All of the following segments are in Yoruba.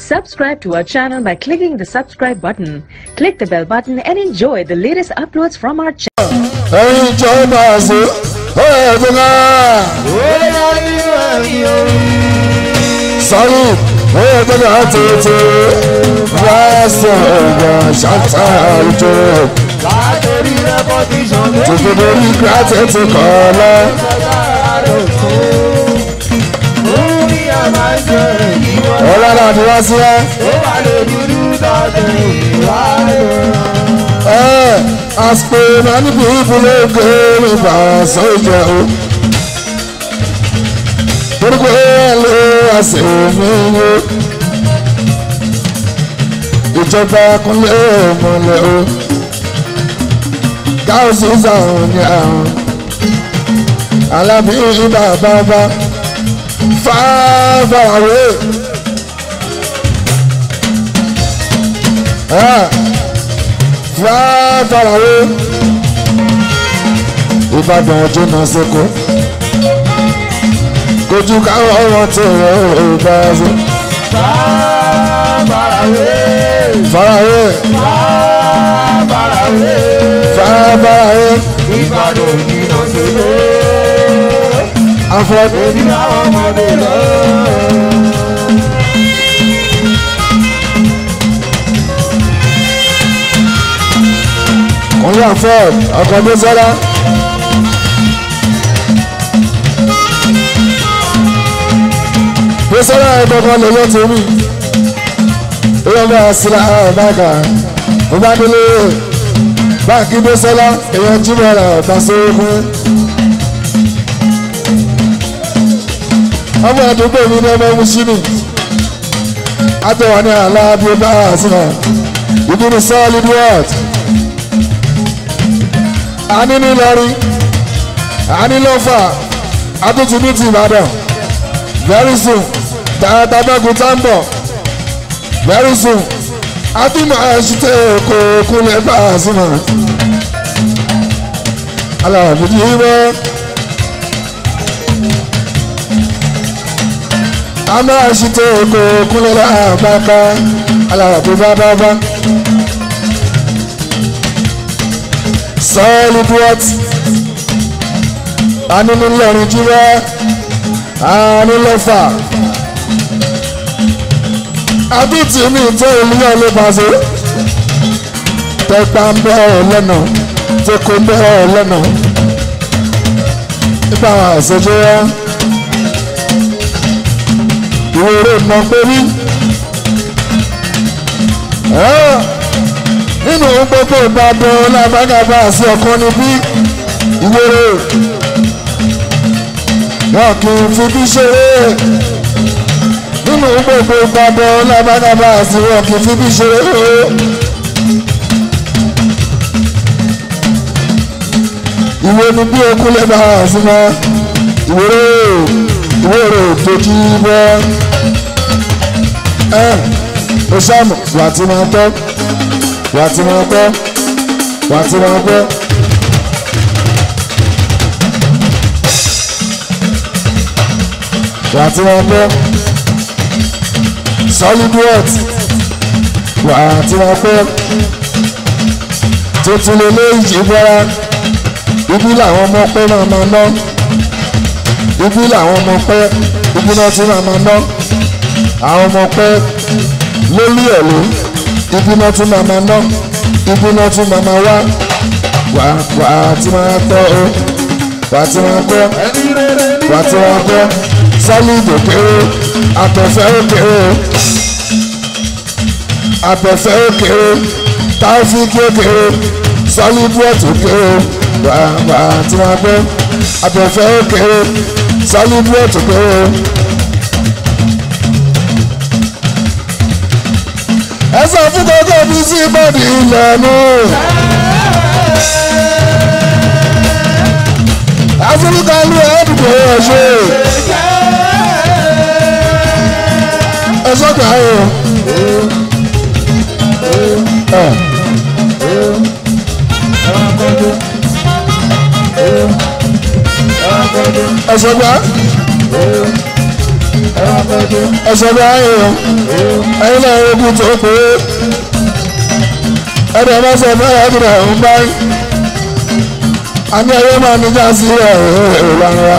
Subscribe to our channel by clicking the subscribe button. Click the bell button and enjoy the latest uploads from our channel. Aspen and the people of going by soldier. But I say, ìjọba kúnlẹ̀ mọ́lẹ̀ o, káwọ́sì sàrùn ní àrùn, alábí bàbá fàáfàwé. Fàáfàwé Ìbàdàn ọjọ́ náà sẹ́kọ̀ọ́ kojú káwọn ọmọ tó rẹ̀ ò bá ṣe. Fàáfàwé Ìbàdàn òjì náà sẹ́kọ̀ọ́ afọ́dé ní àwọn ọmọdé lọ. Kọ́lé àfọ́d ọkọ̀ tó sọ́dá. Tó sọ́dá ẹ̀dọ́gbọ́n lè lọ́ torí. Ó yọ bá sílá báàkà. Mo bá délé báàkì tó sọ́dá. Èèyàn jímọ̀ rà ọ̀tá sórí fún. Ọmọ àdúgbò mi ní ọmọ Mùsùlùmí. Àtẹ̀wà ní àlàáfíà bá àṣìmọ̀. Ìdí ni solid word. Ani ní Ìlọrin, ani lọ́fà, àtúntì ní ti Ìbàdàn. Very soon, Tàbágùn Támbọ̀. Very soon, àtúmọ̀ àṣìṣe èkó kúnlẹ̀ bá àṣìmọ̀. Aláàbí yìí wọ́n. Àmọ́ àṣìṣe èkó kúnlẹ̀ bá àbáká. Aláàbí bá. Solid words. Ani ní Ìlọrin jíwẹ́, ani lọ́fà. Àbítì mi tó ìlúyọ̀ ló bá ṣe. Tẹ́gbà ń bẹ́ ọ̀ lẹ́nà, tẹ́kọ̀ ń bẹ́ ọ̀ lẹ́nà. Nípa àwọn àṣẹjọ́ wá. Ìwé eré mọ̀ pé rí. Nínú gbogbo Ìbàdàn lábágàbá àti ọ̀kan níbí ìwéré wọn kì í fi bí ṣeré. Nínú gbogbo Ìbàdàn lábágàbá àti wọn kì í fi bí ṣeré. Ìwé ni bí okun lè bá a sí mọ́ ìwéré tójú bọ́. Ó ṣàmù wà tí máa tọ́. Wà tí wọ́n gbọ́. Wà tí wọ́n gbọ́. Solid words. Wà tí wọ́n gbọ́. Tuntun lè lé ìjìbọ́ra. Ibi làwọn ọmọ pẹ́ máa máa ná. Ibi làwọn ọmọ pẹ́. Ibi náà ti máa máa ná. Àwọn ọmọ pẹ́ lórí ẹ̀ ló. Ibi náà tún máa máa ná, ibi náà tún máa máa wá tí máa tọ́ o, wà tí máa gbọ́, wà tí máa gbọ́, solid òkèrè, àtẹ̀fẹ́ òkèrè, àtẹ̀fẹ́ òkèrè, táfíìkì òkèrè, solid word òkèrè, wà tí máa gbọ́, àtẹ̀fẹ́ òkèrè, solid word òkèrè. Ẹ sọ fún gbogbo mi sí bọ́ọ̀dì ìlànà. Áfíríkà ló ẹ̀dùnkò ọ̀ṣẹ́. Ẹ sọ́kà ayọ̀. Ẹ sọ́kà. ẹ̀ṣẹ̀ bí ayé o ẹ̀yin náà ogun tó pé ẹ̀dẹ̀ máa ṣe fẹ́ ẹ̀dẹ̀ ń báyìí àní ẹ̀yẹ́ máa ní já sí ìlànà wa.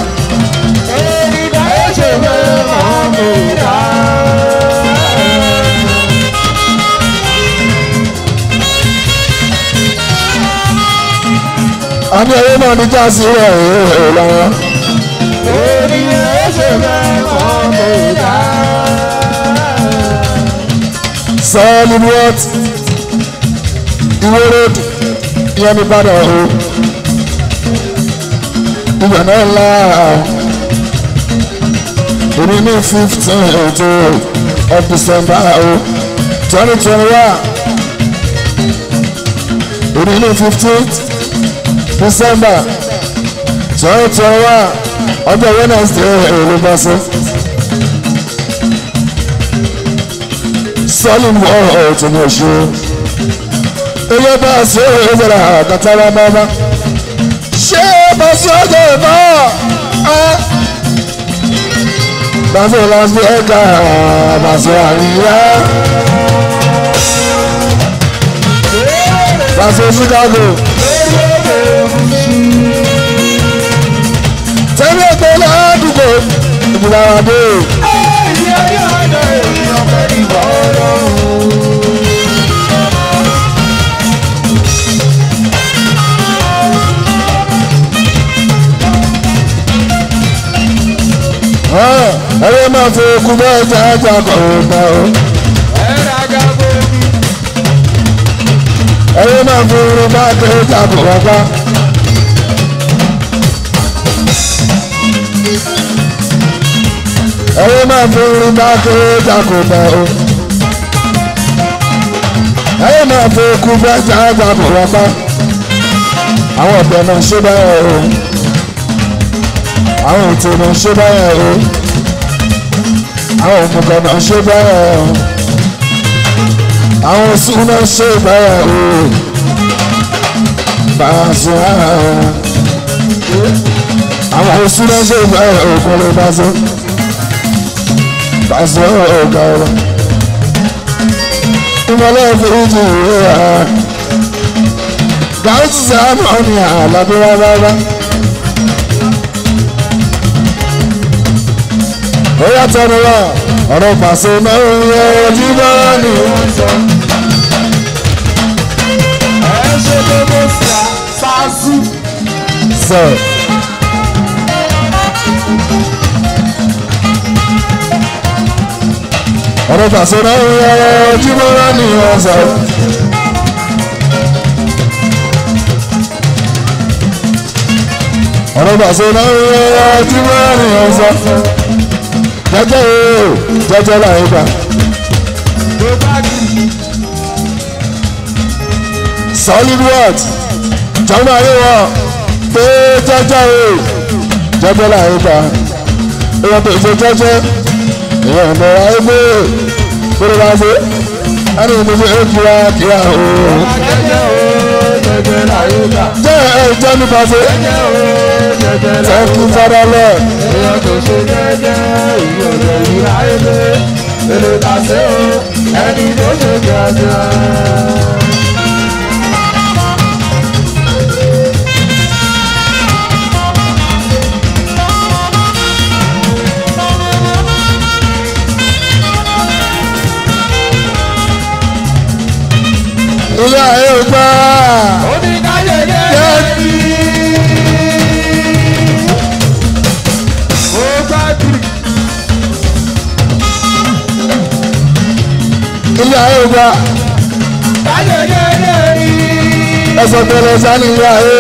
àní ẹ̀yẹ́ máa ní já sí ìlànà wa. Solid what? Ìwé road ìyẹn ní Ìbàdàn o. Ìgbà náà ńlá òní ní 15th of December o 2021. Òní ní 15th December 2021 ọjọ́ Wednesday olùbọ́sẹ̀. Solid wall to no show. Ilé bá a ṣe é ṣe ra àkàtàrà bàbá. Ṣé bá a ṣe ọjọ́ ìbá? Bàṣẹ Las Vegas, bàṣẹ àríyá. Bàṣẹ Chicago. Tẹ́lẹ̀ ẹgbẹ́ ládùúgbò ìgbìmọ̀ àdé. Ẹyẹ máa fi okùn bẹ́ẹ̀ jẹ́ ẹja kọ̀ọ̀kan o. Ẹyẹ máa fi irun bá jẹ́ ẹja kọ̀ọ̀kan. Ẹyẹ máa fi irun bá jẹ́ ẹja kọ̀ọ̀kan o. Ẹyẹ máa fi okùn bẹ́ẹ̀ jẹ́ ẹja kọ̀ọ̀kan. Àwọn ọ̀bẹ náà ṣe báyọ̀ o. Àwọn òtún náà ṣe báyọ̀ o. Àwọn òmùgọ̀ náà ṣe báyọ̀ o. Àwọn oṣù náà ṣe báyọ̀ o. Bàṣẹ àwọn oṣù náà ṣe báyọ̀ o. Kò lè bàṣẹ. Bàṣẹ ọ̀gá ọ̀rọ̀. Ìmọ̀lẹ́ fèjì ìwé ha. Gàúsù sàánù ọ̀nì àlàbí rárá. Ó yàtọ̀ ní wá ọ̀rọ̀ pàṣẹ náà ń yẹ ojú bá ní sọ. Ẹ ṣe ló mọ̀ sí àṣàṣù. Sọ. Ọ̀rọ̀ pàṣẹ náà ń yẹ ojú bá ní sọ. Ọ̀rọ̀ pàṣẹ náà ń yẹ ojú bá ní sọ. Jẹ́jẹ́ o jẹ́jẹ́ láyé gbà. Solid words jọmọ ayé wọn pé jẹ́jẹ́ o jẹ́jẹ́ láyé gbà. Èèyàn tó ṣe jẹ́jẹ́ èèyàn lọ ayé gbé kórè bá ṣe ẹni tó ṣe é kíra kíra o. Jẹ́jẹ́ o jẹ́jẹ́ láyé gbà. Jẹ́ ẹ jẹ́ nípa ṣe. Thank you Father Lord. Èèyàn tó ṣe jẹ́jẹ́ ìyọ̀lẹ̀ ìrà ilé èlé tàṣẹ o ẹni tó ṣe jẹ́jẹ́. Ilé ayé ò gbà. Oníkáyé jẹ́ ilé ayé gba ẹsẹ̀ tẹ̀lé sani ilé ayé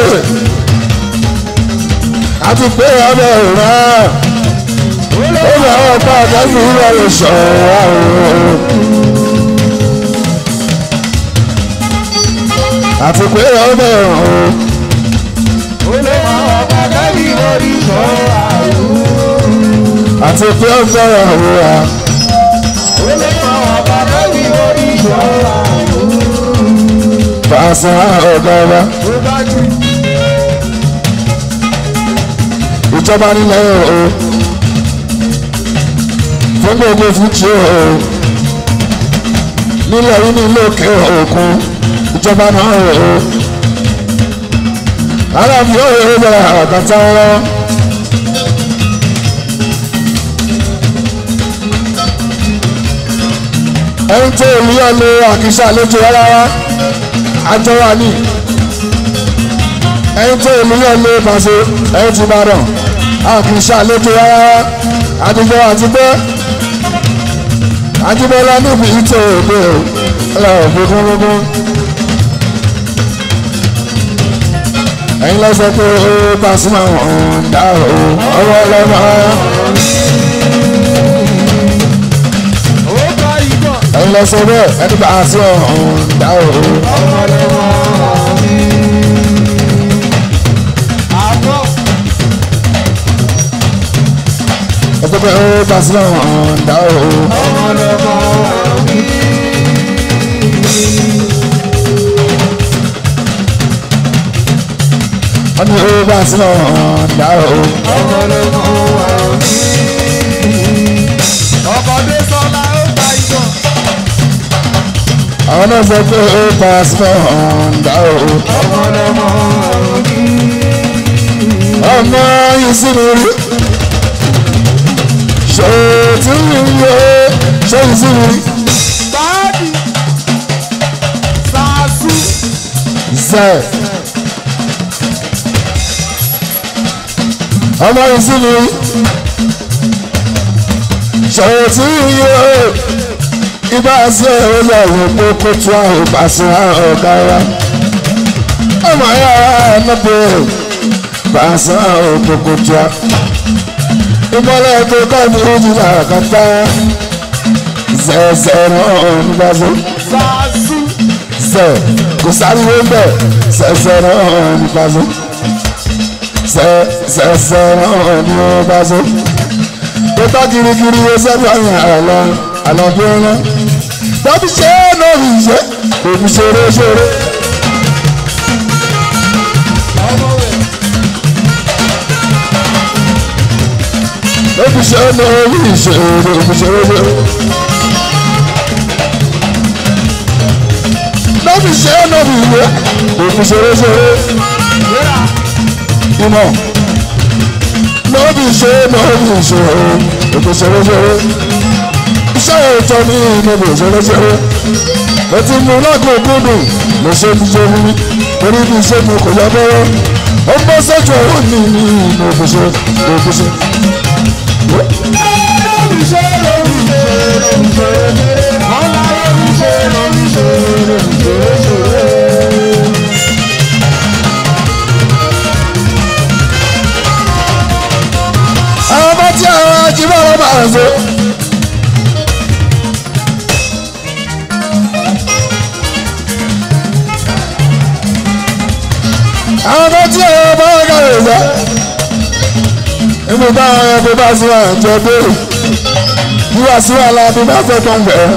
àti pé ọbẹ̀ ìran ó lè àwọn ọ̀pá àtẹ́sí ìlú ọ̀rọ̀ ṣọ̀wá àti pé ọbẹ̀ ìran ó lè àwọn ọ̀pá àtẹ́sí ìlú ọ̀rọ̀ ṣọ̀wá àti pé ọbẹ̀ ìran Pàṣẹ ọ̀gá wa. Ìjọba nílẹ̀ o. fún gbogbo fújì o nílẹ̀ yìí ní ilé òkè òkun ìjọba náà o aláàbí ó rẹ̀ bẹ̀rẹ̀ àkàtà wọn. ẹni tó olùyọ̀ lo àkísà lójú rárá àjọ wà ní ẹni tó olùyọ̀ lo Paso ẹni tí Ìbàdàn àkísà lójú rárá àdìgbò àti bẹ́ẹ̀ àjùbọ́lá níbi ìtò òde ọlọ́run gbogbogbò ẹ̀yin lọ sọ pé ó Pasuma ọ̀hún dá o ọwọ́ ọlọ́mọ ẹ̀yin lọ sọ bẹ́ẹ̀ ẹni bá a sí ọ̀hún dá o ọwọ́ ọlọ́mọ ẹgbẹ́ pé ó Pasuma ọ̀hún dá o ọwọ́ ọlọ́mọ wọ́n ní ó Pasuma ọ̀hún dá o ọwọ́ ọlọ́mọ ọkọ̀dé sọ́lá ó gba ìjọ. àwọn náà sọ pé ó Pasuma ọ̀hún dá o ọwọ́ ọlọ́mọ ọmọ yìí sí mi rí ṣòtú yìí ṣe yìí sí mi rí. báàdì sàásù. zẹ ọmọ yìí sí mi rí ṣòtú yìí ibà sí ẹ̀rọ lọ́wọ́ pé kó tún àwọn Pasuma ọ̀gá wa ọmọ yàrá ẹ̀ náà bẹ̀rẹ̀ Pasuma ọ̀gá kó tún wa. ìmọ̀lẹ̀ tó kọ́ ní ojú làkàtà zẹ̀ẹ̀zẹ̀ náà nígbà tó sàásù. zẹ̀ kò sáriwo bẹ̀ zẹ̀ẹ̀zẹ̀ náà nígbà tó zẹ̀ẹ̀zẹ̀ náà nígbà tó tó bá kirikiri wo sẹ́nu àyàn àlọ́ bí wọ́n lọ tàbí ṣe é lórí ìṣe kò fi ṣeré ṣeré. Lóbi ṣe é lórí ìṣòro òfìṣòro. Lóbi ṣe é lórí ìwé òfìṣòro ṣòro. Ìmọ̀. Lóbi ṣe é lórí ìṣòro òfìṣòro ṣòro. Iṣẹ́ ètò ní ìmọ̀bù ìṣòro ṣòro. Mo ti mú lọ́gùn ògùndùn lè ṣe ti ṣe mímí. Torí bí iṣẹ́ mi kò yọ bẹ́rẹ̀. Ó ń bọ́ sọ́jọ́ òun ní ìmọ̀ òfìṣòro. Àwọn bá tí àwọn ajíbọ̀ wọn bá ń so. Àwọn bá tí àwọn bá wọn kàwé sọ. Ibi táwọn ẹgbẹ́ bá sí wà jọ béèrè bí wà sí wà láti bá fẹ́ tó ń bẹ̀rẹ̀.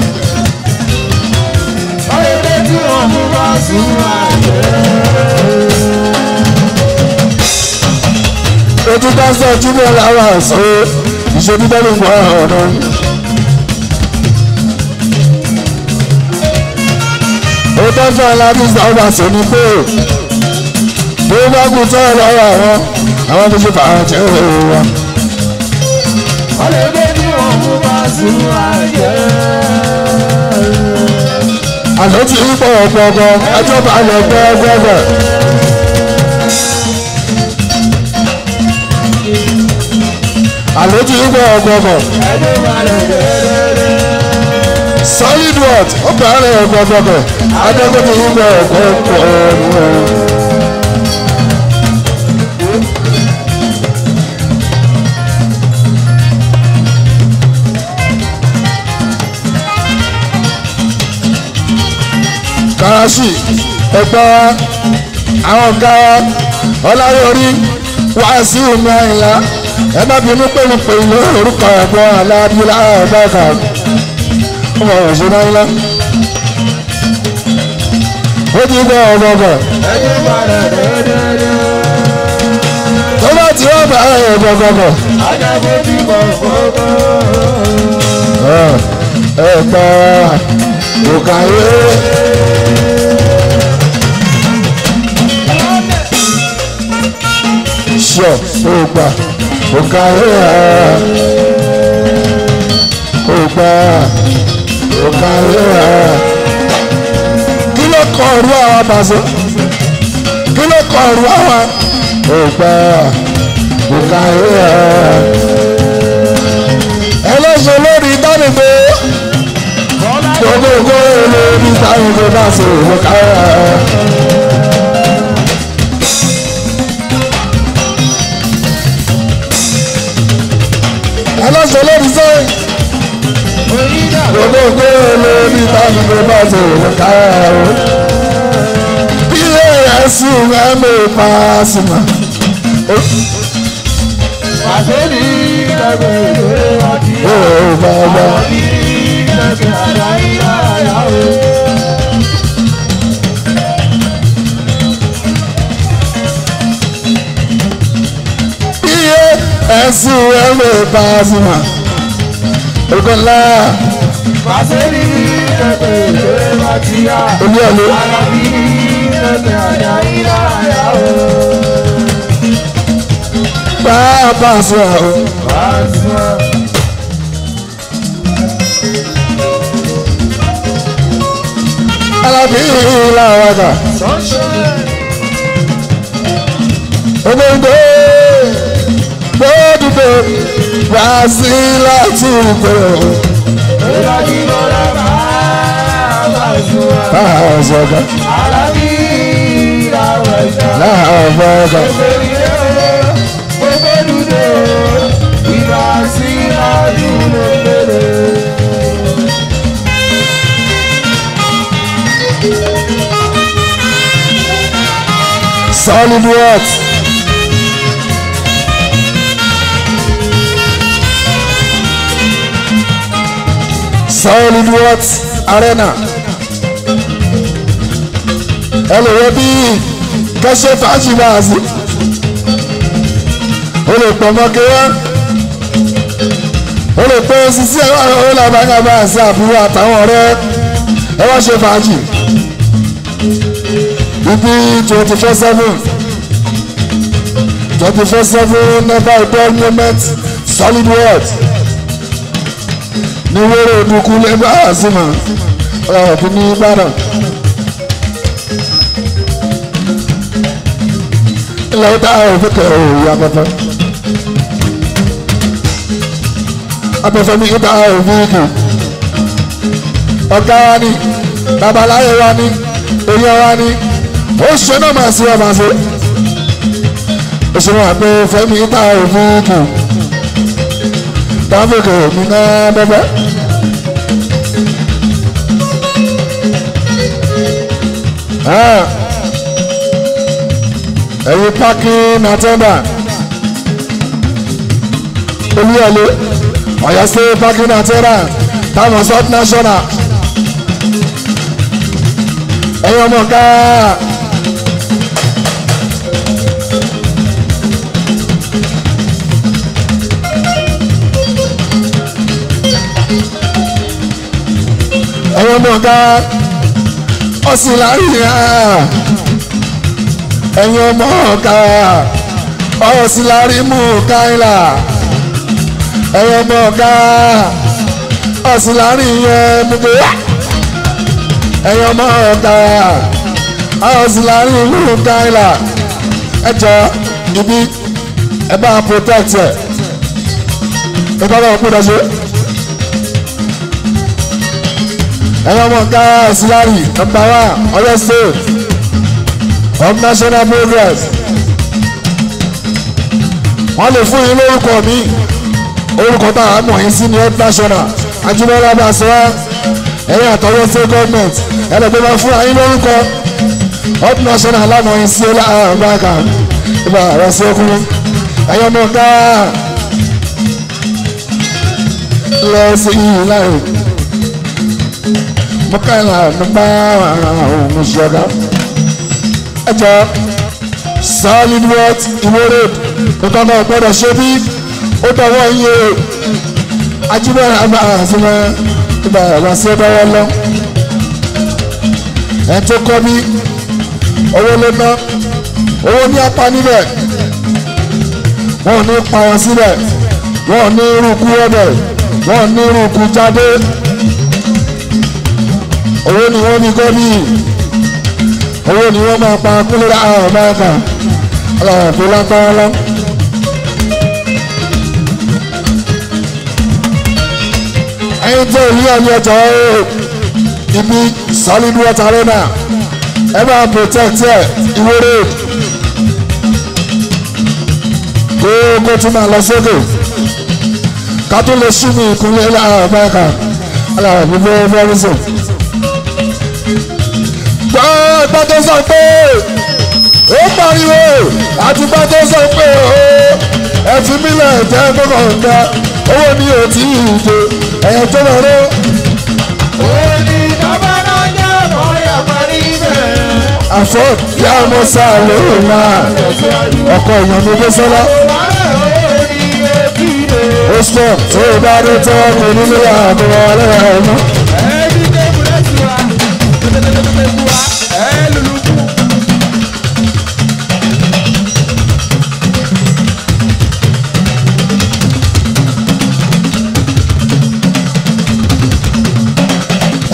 ọ̀rẹ́dẹ́ tí wọ́n mú bá sí wà jẹ́. Ojú pásítọ̀ Júbọ̀ lára sọ ìṣèlú tẹ́lẹ̀ ń bọ̀ ọ̀nà. Ó tọ́jú aláàbísà ọba sọ ní pé bí ó bá kú tọ́ lọ́wọ́ àwọn tó ṣe fàájẹ́ wa. ọ̀rẹ́dẹ́ tí wọ́n mú bá sí wà jẹ́. Àlọ́ ti ń pọ̀ ọ̀pọ̀ọ̀pọ̀ ẹjọ́ bá lọ gbẹ́gbẹ́gbẹ́. Àlọ́ ti ń pọ̀ ọ̀pọ̀ọ̀pọ̀. Solid word ó bẹ̀rẹ̀ ọ̀pọ̀ọ̀pọ̀ ajọ́gbẹ́ ti ń pọ̀ ọ̀pọ̀ọ̀pọ̀. Karachi ẹgbẹ́ àwọn ọ̀gá ọláyọrí Wàsíù Àyìnlá ẹ má bínú pé mo pè ní orúkọ ẹ̀gbọ́n aládùúlá ọ̀gbọ́n ọmọ ọ̀ṣun Àyìnlá ó ti gbọ́ ọ̀gbọ̀gbọ̀ tó bá ti wọ́n bá ọ̀gbọ̀gbọ̀. ẹ̀gbá òkàyé. Sọ ògbà òkàyé ògbà òkàyé. Kí ló kọ ọ̀rú àwọn àbàṣe? Kí ló kọ ọ̀rú àwọn ògbà òkàyé? Ẹlẹ́sìn lórí ìdánimọ̀ gbogbo lórí ìdánimọ̀ bá ṣe òkàyé. Ẹlẹ́sìn lórí sẹ́yìn gbogbo lórí ìdánimọ̀ bá ṣe òkàyé. P.A.S. ẹ̀mí Pasuma. Àṣírí ìdàgbẹ̀rẹ̀ àti bàbá. ìdàgbẹ̀ àdáyáyá o. P.A.S. ẹ̀mí Pasuma. Orúkọ ńlá. Àṣírí ìdàgbẹ̀rẹ̀ àti Olúyọ̀lé. ìdàgbẹ̀ àdáyáyá o. Bàbá sọ àwọn. Alábí làwọn àgbà. Ògbóǹgbò gbódùgbò wá sí láti ìgboro. Ìlàjì lọ́la bàbá ìṣúra. Bàbá sọ̀gá. Alábí làwọn ìṣá. Láàbọ̀ ọ̀gá. Solid words. Solid words arena. Ẹlòwé bí kẹ́sẹ́ fàájì náà sí. O lè pọ̀ mọ́ kéwọ́n. O lè pọ̀ sisi ẹ̀rọ àwọn olùbáyàbá àti àbúrò àtàwọn ọ̀rẹ́ ẹ wá ṣe fàájì. Ibi 24/7 never a dull moment. Solid words. Ní wẹ́rẹ́ òdùkú lẹ́gbẹ́ àzìmọ̀ ọ̀bí ní Ìbàdàn. Ilẹ̀ ìta òfìkẹ́ òòyì afẹ́fẹ́. Afẹ́fẹ́ ní ìta òfìkẹ́. Ọ̀gá wa ni, babaláyé wa ni, èèyàn wa ni. Ó ṣe náà máa ṣe ọmọ ṣe. Ó ṣe máa pé fẹ́mi ìta òfìkẹ́. Táfíkì mi náà bẹ́bẹ́. Ẹ̀yin parking attendant. Olúyọ̀lé Ọ̀yọ́ State parking attendant táwọn South National. Ẹ̀yin ọmọ ká. Ẹ̀yin ọmọ ká. Ọ̀sìn láàrin yàrá. Ẹ̀yin ọmọ ọ̀ka ọ̀sìlárí mú káìlà. Ẹ̀yin ọmọ ọ̀ka ọ̀sìlárí yẹn múgbé. Ẹ̀yin ọmọ ọ̀ka ọ̀sìlárí mú káìlà. Ẹ jọ ibi ẹ bá protect ẹ. Ẹ bá wọn kúndà ṣe. Ẹ̀yin ọmọ ọ̀ka ọ̀sìlárí number 1 Ọ̀yọ́ State of national progress. Wọ́n lè fún yín lórúkọ mi orúkọ tá a mọ̀ yín sí ní health national Ajíbọ́lá Bàṣẹ́wá ẹ̀yìn àtọ́wọ́ state government ẹlẹ́gbẹ́ máa fún yín lórúkọ health national lámọ̀ yín sí ọlọ́àbáka ìbá àrẹ sí ọkùnrin ẹ̀yọ́ mọ̀ ká lọ sí yìí láì mọ́kànlá nígbà àwọn ṣọ́gá. Ẹjọ́ solid words ìwé road nǹkan náà gbọ́dọ̀ ṣe bí ó dọ̀wọ́ iye ajibọra máa sinmi ìgbà ẹ̀rọ sí ọdọ́wọ́ lọ ẹ̀ tó kọ́ bí owó ló ná owó ní apá níbẹ̀ wọ́n ní pààyàn síbẹ̀ wọ́n ní irúkú ọbẹ̀ wọ́n ní irúkú jáde owó ni wọ́n ní gọ́bí owó ni wọ́n máa pa kúlẹ̀ àwọn mẹ́ta ọlọ́run tó lágbára lọ. ẹyin tó ìlú ẹni ọjọ́ ibi solid water arena ẹ máa protect ẹ ìwé road kó tún máa lọ sókè ká tó lè ṣí mi ìkúnlẹ̀ láàrín mẹ́ka aláàrẹ̀ mi fẹ́ fẹ́rí sùn. gbọ́ tó sọ pé ó pariwo àti gbọ́ tó sọ pé ẹ fi mílẹ̀ tẹ́ gbọ́dọ̀ ọ̀gá owó ni ò tí ì dé ẹ̀yẹ tó lọ ró. òní bàbá náà jẹ́ ọ̀yà parí bẹ́ẹ̀. àfọ̀ kí a mọ̀ sáà lóhùn náà ọkọ̀ èèyàn mi ló sọ́lá. ó sọ tó o bá dé tọ́ kò nílé àbúrò ọlọ́run ẹ̀ mọ́. ẹbí débùrẹ́ sí wa tètè wa ẹ lùlù kù.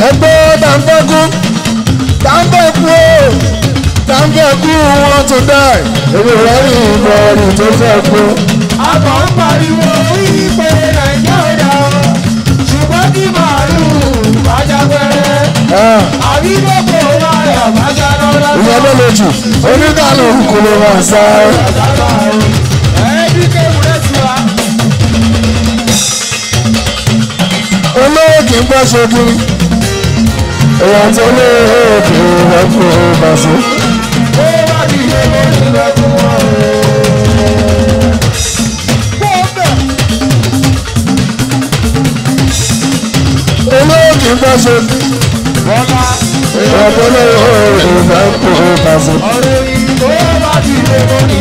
ẹgbẹ́ dàńbẹ́kú dàńbẹ́kú wọn tó dá èrò rẹ̀ ní ìbọ̀rì tó fẹ́ kú. àbọ̀ ń pariwo wípé nàìjíríà ṣùgbọ́n kí màálù bájá pẹ́rẹ́ àbí gbogbo wáyà bájá lọ́la. ìyẹn ló lè jù oníkàlù kò lè wà sáré. ẹbí débùrẹ́ sí wa. olówó kì í gbọ́ ṣe kiri èèyàn tó lé òkè ìrẹ́pù bàṣẹ. ó bá ti ṣe kó ti lẹ́kùn wọn. olówó kì í gbọ́ ṣe bọ́lá èèyàn tó lé òkè ìrẹ́pù bàṣẹ. ọ̀rẹ́ yìí ó bá ti ṣe kó ti